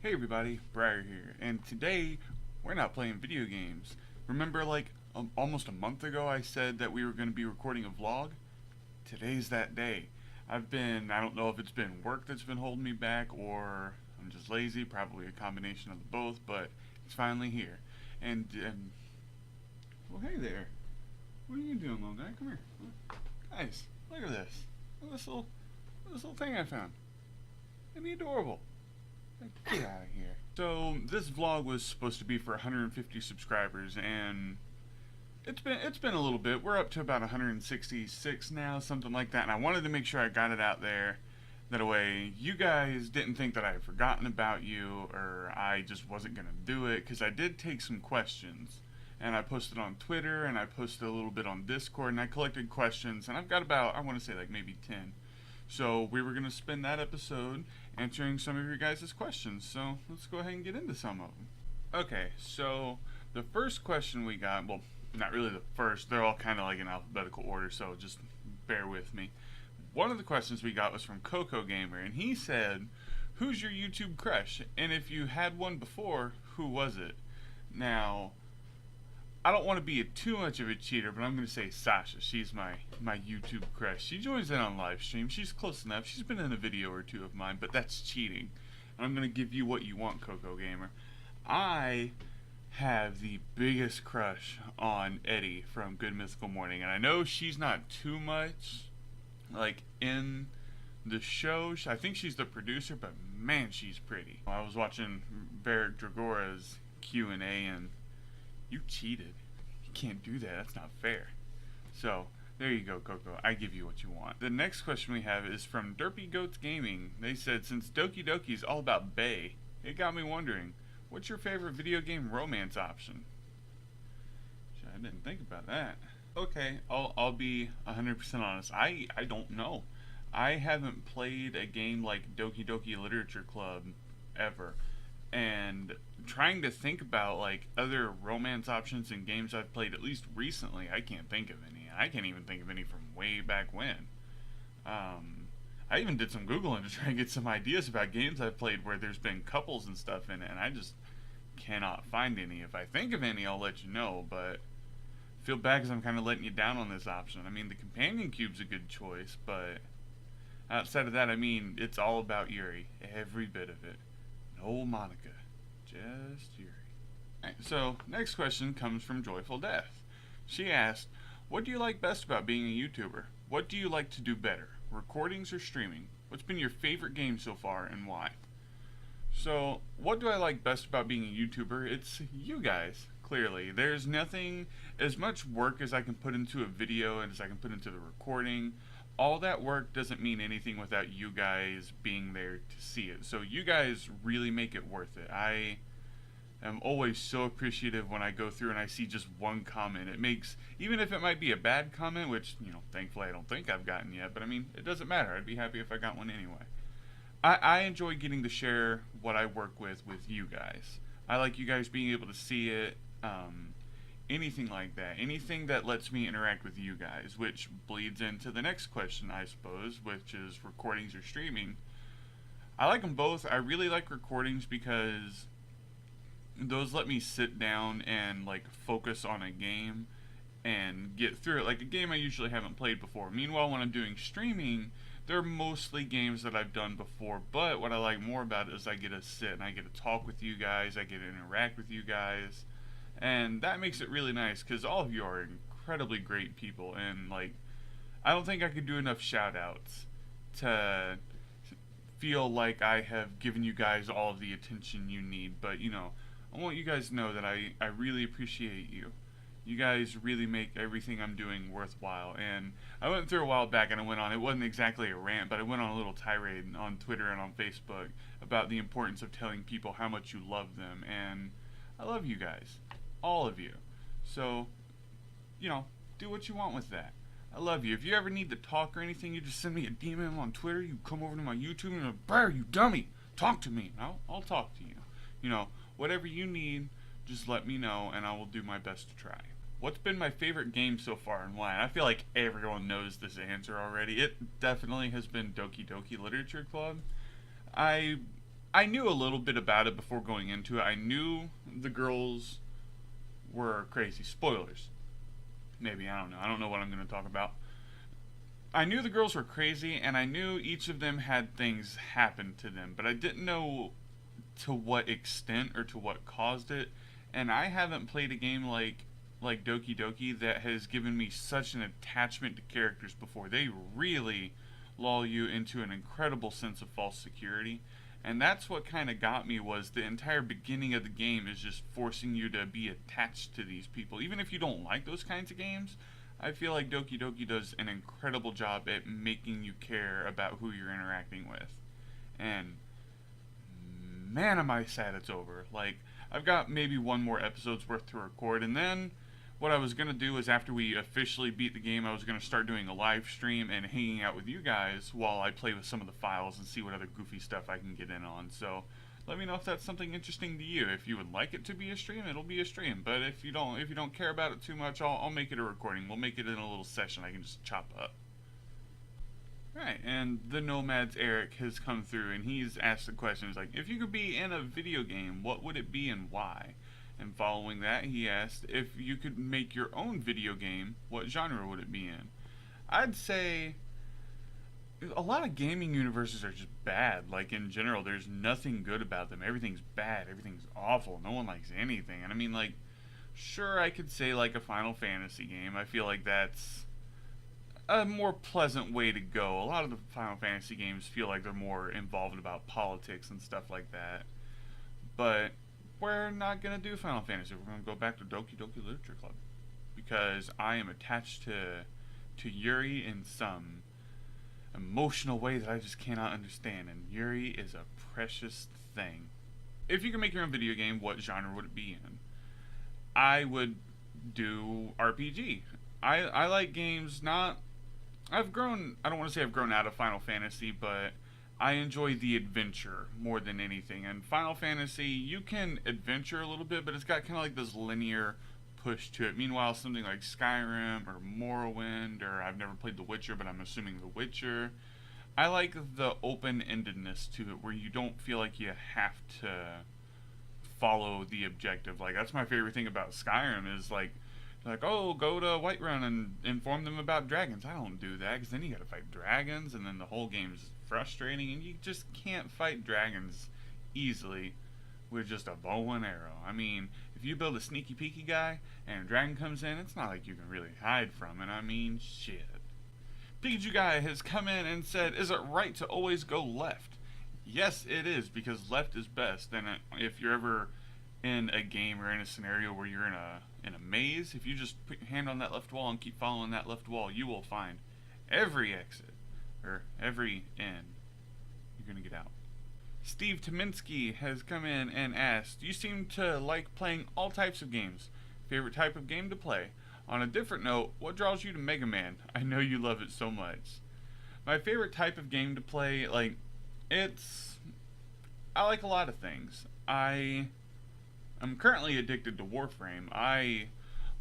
Hey everybody, Briar here, and today we're not playing video games. Remember almost a month ago I said that we were going to be recording a vlog? Today's that day. I don't know if it's been work that's been holding me back or I'm just lazy, probably a combination of the both, but it's finally here. And well hey there, what are you doing little guy? Come here. Guys, look at this. Look at this little thing I found. Isn't he adorable? Get out of here. So this vlog was supposed to be for 150 subscribers, and it's been a little bit. We're up to about 166 now, something like that. And I wanted to make sure I got it out there. That way, you guys didn't think that I had forgotten about you or I just wasn't gonna do it. Because I did take some questions, and I posted on Twitter, and I posted a little bit on Discord, and I collected questions, and I've got about I want to say like maybe 10. So we were gonna spend that episode answering some of your guys' questions. So let's go ahead and get into some of them. Okay, so the first question we got, well, not really the first, they're all kind of like in alphabetical order, so just bear with me. One of the questions we got was from Coco Gamer, and he said, "Who's your YouTube crush? And if you had one before, who was it?" Now, I don't want to be too much of a cheater, but I'm going to say Sasha. She's my YouTube crush. She joins in on live stream. She's close enough. She's been in a video or two of mine, but that's cheating. And I'm going to give you what you want, Coco Gamer. I have the biggest crush on Eddie from Good Mythical Morning, and I know she's not too much like in the show. I think she's the producer, but man, she's pretty. I was watching Varric Dragora's Q&A, and you cheated. You can't do that. That's not fair. So, there you go, Coco. I give you what you want. The next question we have is from Derpy Goats Gaming. They said, since Doki Doki is all about bae, it got me wondering, what's your favorite video game romance option? I didn't think about that. Okay, I'll be 100% honest. I don't know. I haven't played a game like Doki Doki Literature Club ever. And trying to think about like other romance options in games I've played, at least recently, I can't think of any. I can't even think of any from way back when. I even did some Googling to try and get some ideas about games I've played where there's been couples and stuff in it, and I just cannot find any. If I think of any, I'll let you know, but I feel bad because I'm kind of letting you down on this option. I mean, the companion cube's a good choice, but outside of that, I mean, it's all about Yuri. Every bit of it. No Monica. Just Yuri. Right, so, next question comes from Joyful Death. She asked, what do you like best about being a YouTuber? What do you like to do better? Recordings or streaming? What's been your favorite game so far and why? So, what do I like best about being a YouTuber? It's you guys, clearly. There's nothing, as much work as I can put into a video and as I can put into the recording, all that work doesn't mean anything without you guys being there to see it. So you guys really make it worth it. I am always so appreciative when I go through and I see just one comment. It makes, even if it might be a bad comment, which, thankfully I don't think I've gotten yet, but I mean, it doesn't matter. I'd be happy if I got one anyway. I enjoy getting to share what I work with you guys. I like you guys being able to see it, anything like that. Anything that lets me interact with you guys, which bleeds into the next question, I suppose, which is recordings or streaming. I like them both. I really like recordings because those let me sit down and focus on a game and get through it. Like a game I usually haven't played before. Meanwhile, when I'm doing streaming, they're mostly games that I've done before, but what I like more about it is I get to sit and I get to talk with you guys, I get to interact with you guys, and that makes it really nice because all of you are incredibly great people, and I don't think I could do enough shout outs to feel like I have given you guys all of the attention you need, but I want you guys to know that I really appreciate you. You guys really make everything I'm doing worthwhile. And I went through a while back and it wasn't exactly a rant, but I went on a little tirade on Twitter and on Facebook about the importance of telling people how much you love them. And I love you guys. All of you. So, do what you want with that. I love you. If you ever need to talk or anything, you just send me a DM on Twitter. You come over to my YouTube and you're like, Briar, you dummy. Talk to me. I'll talk to you. Whatever you need, just let me know and I will do my best to try. What's been my favorite game so far and why? And I feel like everyone knows this answer already. It definitely has been Doki Doki Literature Club. I I knew a little bit about it before going into it. I knew the girls were crazy. Spoilers. Maybe, I don't know. I don't know what I'm going to talk about. I knew the girls were crazy, and I knew each of them had things happen to them, but I didn't know to what extent or to what caused it. And I haven't played a game like Doki Doki that has given me such an attachment to characters before. They really lull you into an incredible sense of false security. And that's what kind of got me, was the entire beginning of the game is just forcing you to be attached to these people. Even if you don't like those kinds of games, I feel like Doki Doki does an incredible job at making you care about who you're interacting with. And man, am I sad it's over. Like, I've got maybe one more episode's worth to record, and then what I was going to do is, after we officially beat the game, I was going to start doing a live stream and hanging out with you guys while I play with some of the files and see what other goofy stuff I can get in on. So let me know if that's something interesting to you. If you would like it to be a stream, it'll be a stream. But if you don't care about it too much, I'll make it a recording. We'll make it in a little session I can just chop up. Right, and the Nomad's Eric has come through, and he's asked the question, he's like, if you could be in a video game, what would it be and why? And following that, he asked, if you could make your own video game, what genre would it be in? I'd say a lot of gaming universes are just bad. Like, in general, there's nothing good about them. Everything's bad, everything's awful, no one likes anything. And I mean, like, sure, I could say like a Final Fantasy game. I feel like that's a more pleasant way to go. A lot of the Final Fantasy games feel like they're more involved about politics and stuff like that. But we're not going to do Final Fantasy. We're going to go back to Doki Doki Literature Club. Because I am attached to Yuri in some emotional way that I just cannot understand. And Yuri is a precious thing. If you could make your own video game, what genre would it be in? I would do RPG. I like games not... I don't want to say I've grown out of Final Fantasy, but I enjoy the adventure more than anything. And Final Fantasy, you can adventure a little bit, but it's got kind of like this linear push to it. Meanwhile, something like Skyrim or Morrowind, or I've never played The Witcher, but I'm assuming The Witcher, I like the open-endedness to it, where you don't feel like you have to follow the objective. Like, that's my favorite thing about Skyrim, is like, oh, go to Whiterun and inform them about dragons. I don't do that, because then you gotta fight dragons, and then the whole game's frustrating, and you just can't fight dragons easily with just a bow and arrow. I mean, if you build a sneaky peeky guy, and a dragon comes in, it's not like you can really hide from it. I mean, shit. Pikachu Guy has come in and said, is it right to always go left? Yes, it is, because left is best. And if you're ever in a game or in a scenario where you're in a maze, if you just put your hand on that left wall and keep following that left wall, you will find every exit, or every end. You're going to get out. Steve Tominski has come in and asked, you seem to like playing all types of games. Favorite type of game to play? On a different note, what draws you to Mega Man? I know you love it so much. My favorite type of game to play, I like a lot of things. I'm currently addicted to Warframe. I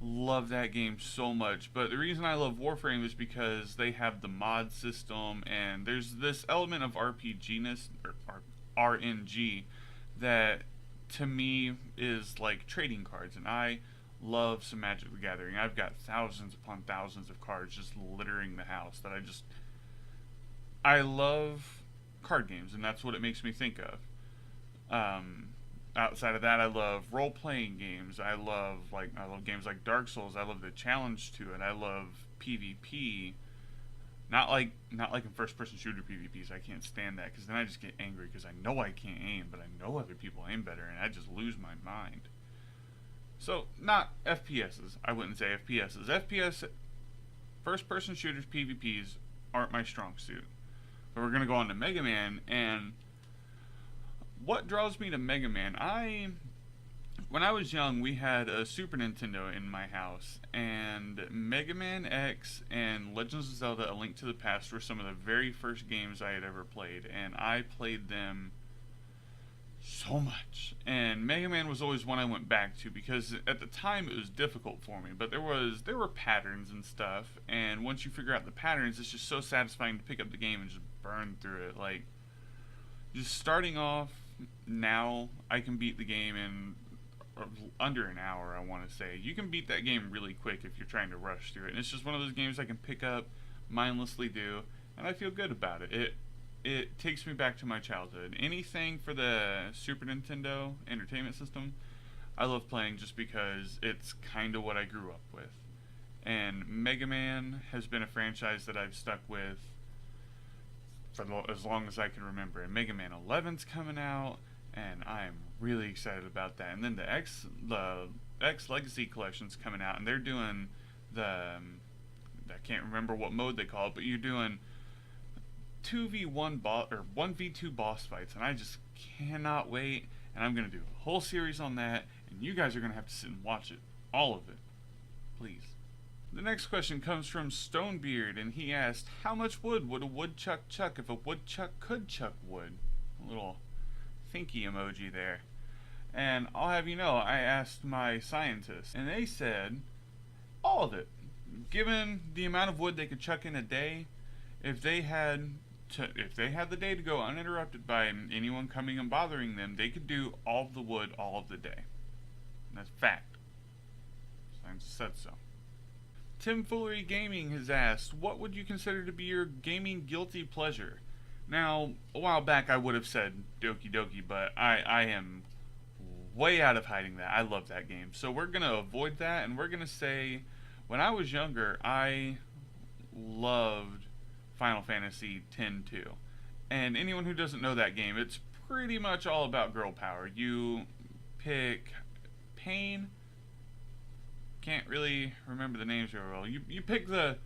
love that game so much, but the reason I love Warframe is because they have the mod system, and there's this element of RPGness, or RNG, that to me is like trading cards, and I love some Magic the Gathering. I've got thousands upon thousands of cards just littering the house that I love card games, and that's what it makes me think of. Outside of that, I love role-playing games. I love games like Dark Souls. I love the challenge to it. I love PvP. Not like in first-person shooter PvPs. I can't stand that, because then I just get angry because I know I can't aim, but I know other people aim better, and I just lose my mind. So, not FPSs. I wouldn't say FPSs. FPS, first-person shooters, PvPs, aren't my strong suit. But we're going to go on to Mega Man, and what draws me to Mega Man? When I was young, we had a Super Nintendo in my house, and Mega Man X and Legends of Zelda: A Link to the Past were some of the very first games I had ever played, and I played them so much. And Mega Man was always one I went back to, because at the time it was difficult for me, but there were patterns and stuff, and once you figure out the patterns, it's just so satisfying to pick up the game and just burn through it. Like, just starting off now I can beat the game in under an hour, I want to say. You can beat that game really quick if you're trying to rush through it. And it's just one of those games I can pick up, mindlessly do, and I feel good about it. It takes me back to my childhood. Anything for the Super Nintendo Entertainment System, I love playing just because it's kind of what I grew up with. And Mega Man has been a franchise that I've stuck with for as long as I can remember. And Mega Man 11's coming out, and I am really excited about that. And then the X Legacy Collection's coming out, and they're doing I can't remember what mode they call it, but you're doing 2v1 boss or 1v2 boss fights, and I just cannot wait. And I'm gonna do a whole series on that, and you guys are gonna have to sit and watch it, all of it, please. The next question comes from Stonebeard, and he asked, how much wood would a woodchuck chuck if a woodchuck could chuck wood? A little thinky emoji there. And I'll have you know, I asked my scientists, and they said all of it. Given the amount of wood they could chuck in a day, if they had the day to go uninterrupted by anyone coming and bothering them, they could do all of the wood all of the day. And that's fact. Science said so. Tim Foolery Gaming has asked, what would you consider to be your gaming guilty pleasure? Now, a while back I would have said Doki Doki, but I am way out of hiding that. I love that game. So we're going to avoid that, and we're going to say, when I was younger, I loved Final Fantasy X-2. And anyone who doesn't know that game, it's pretty much all about girl power. You pick Pain. Can't really remember the names very well. You pick the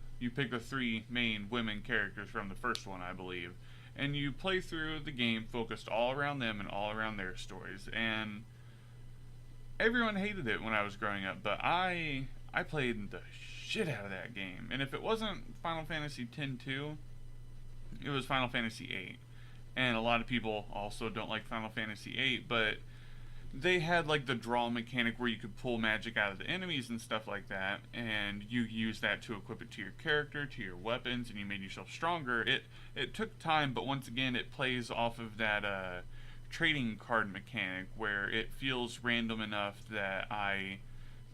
3 main women characters from the first one, I believe, and you play through the game focused all around them and all around their stories. And everyone hated it when I was growing up, but I played the shit out of that game. And if it wasn't Final Fantasy X-2, it was Final Fantasy VIII. And a lot of people also don't like Final Fantasy VIII, but they had like the draw mechanic where you could pull magic out of the enemies and stuff like that, and you use that to equip it to your character, to your weapons, and you made yourself stronger. It took time, but once again, it plays off of that trading card mechanic where it feels random enough that I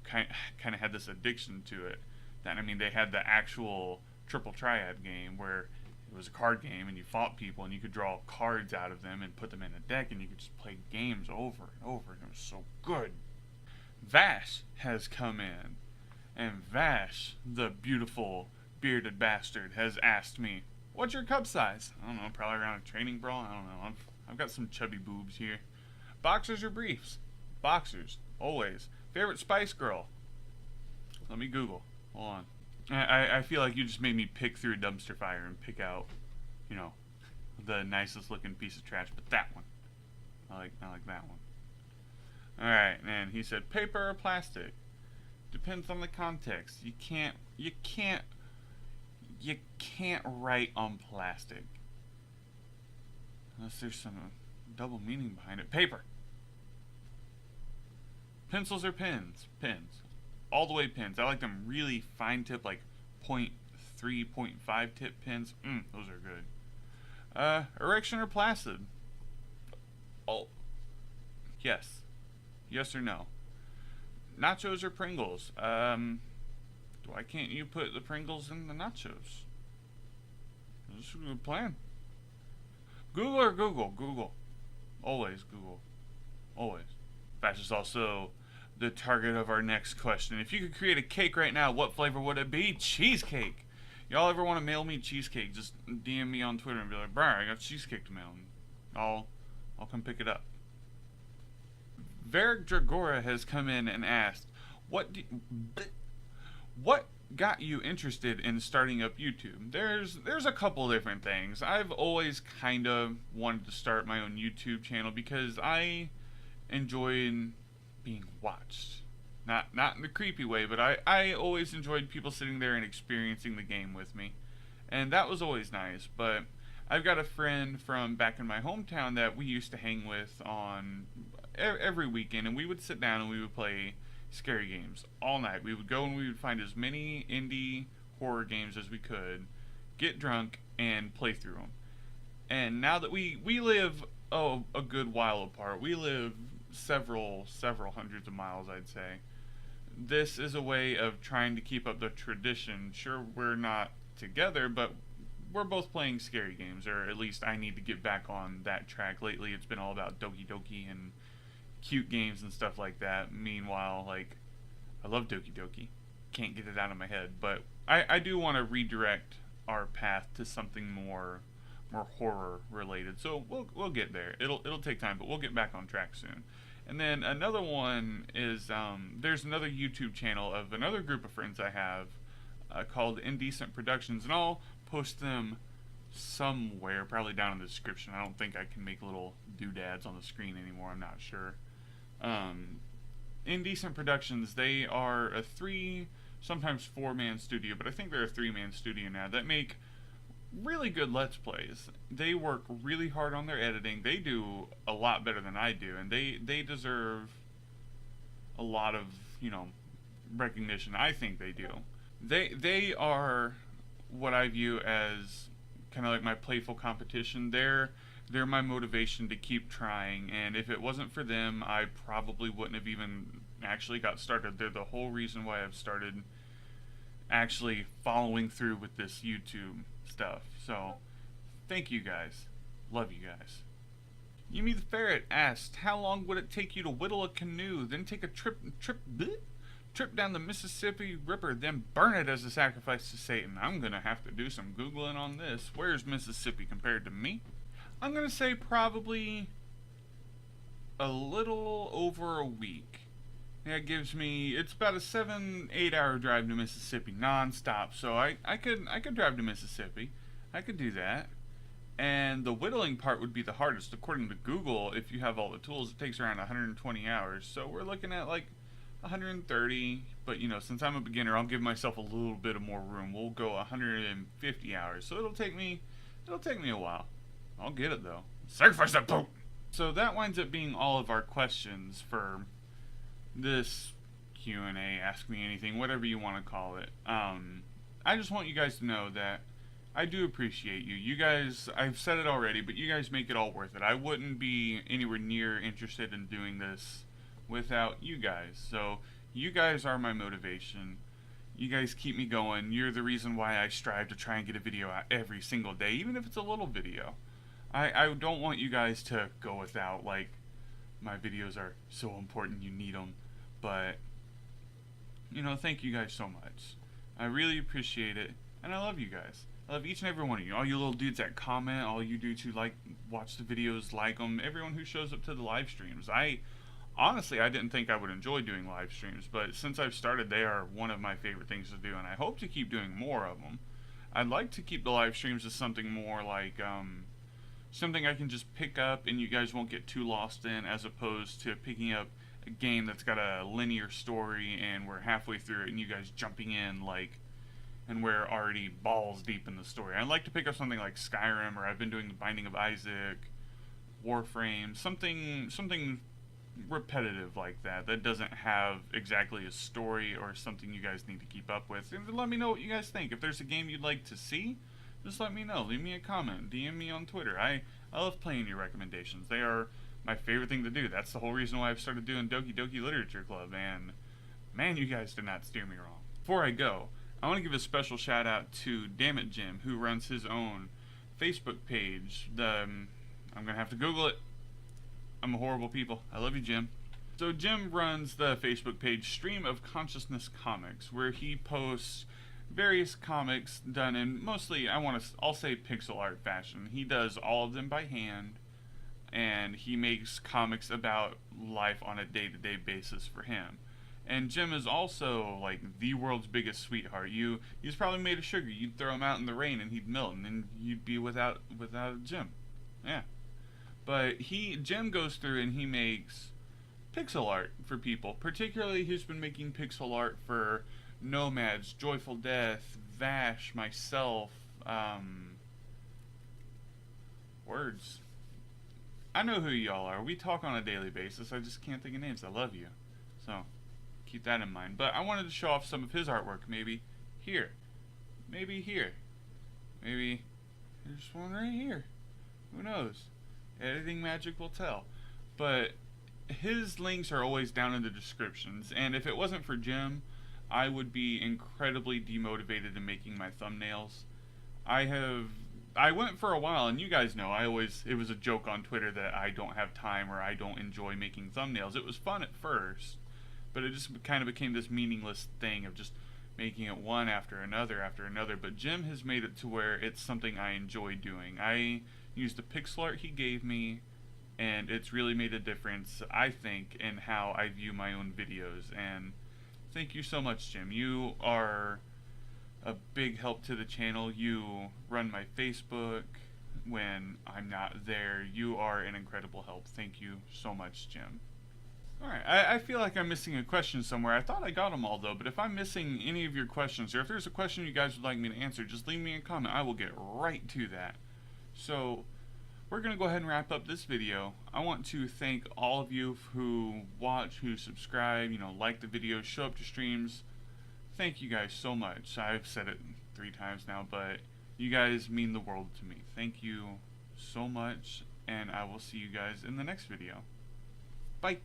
kind of had this addiction to it. That, I mean, they had the actual Triple Triad game where it was a card game and you fought people and you could draw cards out of them and put them in a deck and you could just play games over and over, and it was so good. Vash has come in, and Vash, the beautiful bearded bastard, has asked me, what's your cup size? I don't know, probably around a training bra. I don't know. I've got some chubby boobs here. Boxers or briefs? Boxers, always. Favorite Spice Girl? Let me Google. Hold on. I feel like you just made me pick through a dumpster fire and pick out, you know, the nicest looking piece of trash, but that one. I like that one. Alright, and he said paper or plastic? Depends on the context. You can't write on plastic. Unless there's some double meaning behind it. Paper. Pencils or pens? Pens. All the way pens. I like them really fine tip, like 0.3, 0.5 tip pens. Those are good. Erection or placid? Oh. Yes. Yes or no? Nachos or Pringles? Why can't you put the Pringles in the nachos? This is a good plan. Google or Google? Google. Always Google. Always. Vash is also the target of our next question. If you could create a cake right now, what flavor would it be? Cheesecake. Y'all ever want to mail me cheesecake? Just DM me on Twitter and be like, Briar, I got cheesecake to mail. And I'll come pick it up. Varric Dragora has come in and asked, what got you interested in starting up YouTube? There's a couple different things. I've always kind of wanted to start my own YouTube channel because I enjoy being watched. Not in a creepy way, but I always enjoyed people sitting there and experiencing the game with me. And that was always nice. But I've got a friend from back in my hometown that we used to hang with on every weekend, and we would sit down and we would play scary games all night. We would go and we would find as many indie horror games as we could, get drunk, and play through them. And now that we live a good while apart. We live several hundreds of miles, I'd say. This is a way of trying to keep up the tradition. Sure, we're not together, but we're both playing scary games, or at least I need to get back on that track. Lately, it's been all about Doki Doki and cute games and stuff like that. Meanwhile, like, I love Doki Doki. Can't get it out of my head, but I do want to redirect our path to something more horror related. So we'll get there. It'll take time, but we'll get back on track soon. And then another one is there's another YouTube channel of another group of friends I have called Indecent Productions, and I'll post them somewhere, probably down in the description. I don't think I can make little doodads on the screen anymore. I'm not sure. Indecent Productions, they are a 3, sometimes 4-man studio, but I think they're a 3-man studio now that make really good Let's Plays. They work really hard on their editing. They do a lot better than I do, and they deserve a lot of, recognition. I think they do. They are what I view as kind of like my playful competition. They're my motivation to keep trying, and if it wasn't for them, I probably wouldn't have even actually got started. They're the whole reason why I've started actually following through with this YouTube stuff. So, thank you guys. Love you guys. Yumi the Ferret asked, how long would it take you to whittle a canoe, then take a trip down the Mississippi River, then burn it as a sacrifice to Satan? I'm gonna have to do some Googling on this. Where's Mississippi compared to me? I'm gonna say probably a little over a week. That gives me, it's about a 7-8 hour drive to Mississippi, non-stop. So I could drive to Mississippi. I could do that. And the whittling part would be the hardest. According to Google, if you have all the tools, it takes around 120 hours. So we're looking at like 130. But since I'm a beginner, I'll give myself a little bit of more room. We'll go 150 hours. So it'll take me a while. I'll get it though. Sacrifice that boat! So that winds up being all of our questions for this Q&A, ask me anything, whatever you want to call it. I just want you guys to know that I do appreciate you. You guys, I've said it already, but you guys make it all worth it. I wouldn't be anywhere near interested in doing this without you guys. So you guys are my motivation. You guys keep me going. You're the reason why I strive to try and get a video out every single day, even if it's a little video. I don't want you guys to go without, like, my videos are so important, you need them. But, thank you guys so much. I really appreciate it, and I love you guys. I love each and every one of you. All you little dudes that comment, all you dudes who watch the videos, like them, everyone who shows up to the live streams. Honestly, I didn't think I would enjoy doing live streams, but since I've started, they are one of my favorite things to do, and I hope to keep doing more of them. I'd like to keep the live streams as something more like, something I can just pick up and you guys won't get too lost in, as opposed to picking up a game that's got a linear story and we're halfway through it and you guys jumping in and we're already balls deep in the story. I'd like to pick up something like Skyrim, or I've been doing The Binding of Isaac, Warframe, something repetitive like that doesn't have exactly a story or something you guys need to keep up with. And let me know what you guys think. If there's a game you'd like to see, just let me know. Leave me a comment. DM me on Twitter. I love playing your recommendations. They are my favorite thing to do. That's the whole reason why I've started doing Doki Doki Literature Club. And man, you guys did not steer me wrong. Before I go, I want to give a special shout out to Dammit Jim, who runs his own Facebook page. I'm gonna have to Google it. I'm a horrible people. I love you, Jim. So Jim runs the Facebook page Stream of Consciousness Comics, where he posts various comics done in mostly, I'll say pixel art fashion. He does all of them by hand, and he makes comics about life on a day-to-day basis for him. And Jim is also like the world's biggest sweetheart. He's probably made of sugar. You'd throw him out in the rain and he'd melt, and then you'd be without Jim. Yeah. But Jim goes through and he makes pixel art for people. Particularly, he's been making pixel art for Nomads, Joyful Death, Vash, myself, words. I know who y'all are. We talk on a daily basis. I just can't think of names. I love you. So, keep that in mind. But I wanted to show off some of his artwork. Maybe here. Maybe here. Maybe there's one right here. Who knows? Editing magic will tell. But his links are always down in the descriptions, and if it wasn't for Jim, I would be incredibly demotivated in making my thumbnails. I went for a while, and you guys know it was a joke on Twitter that I don't have time or I don't enjoy making thumbnails. It was fun at first, but it just kind of became this meaningless thing of just making it one after another. But Jim has made it to where it's something I enjoy doing. I use the pixel art he gave me, and it's really made a difference, I think, in how I view my own videos. And thank you so much, Jim. You are a big help to the channel. You run my Facebook when I'm not there. You are an incredible help. Thank you so much, Jim. Alright, I feel like I'm missing a question somewhere. I thought I got them all, though, but if I'm missing any of your questions, or if there's a question you guys would like me to answer, just leave me a comment. I will get right to that. So, we're going to go ahead and wrap up this video. I want to thank all of you who watch, who subscribe, like the videos, show up to streams. Thank you guys so much. I've said it 3 times now, but you guys mean the world to me. Thank you so much, and I will see you guys in the next video. Bye!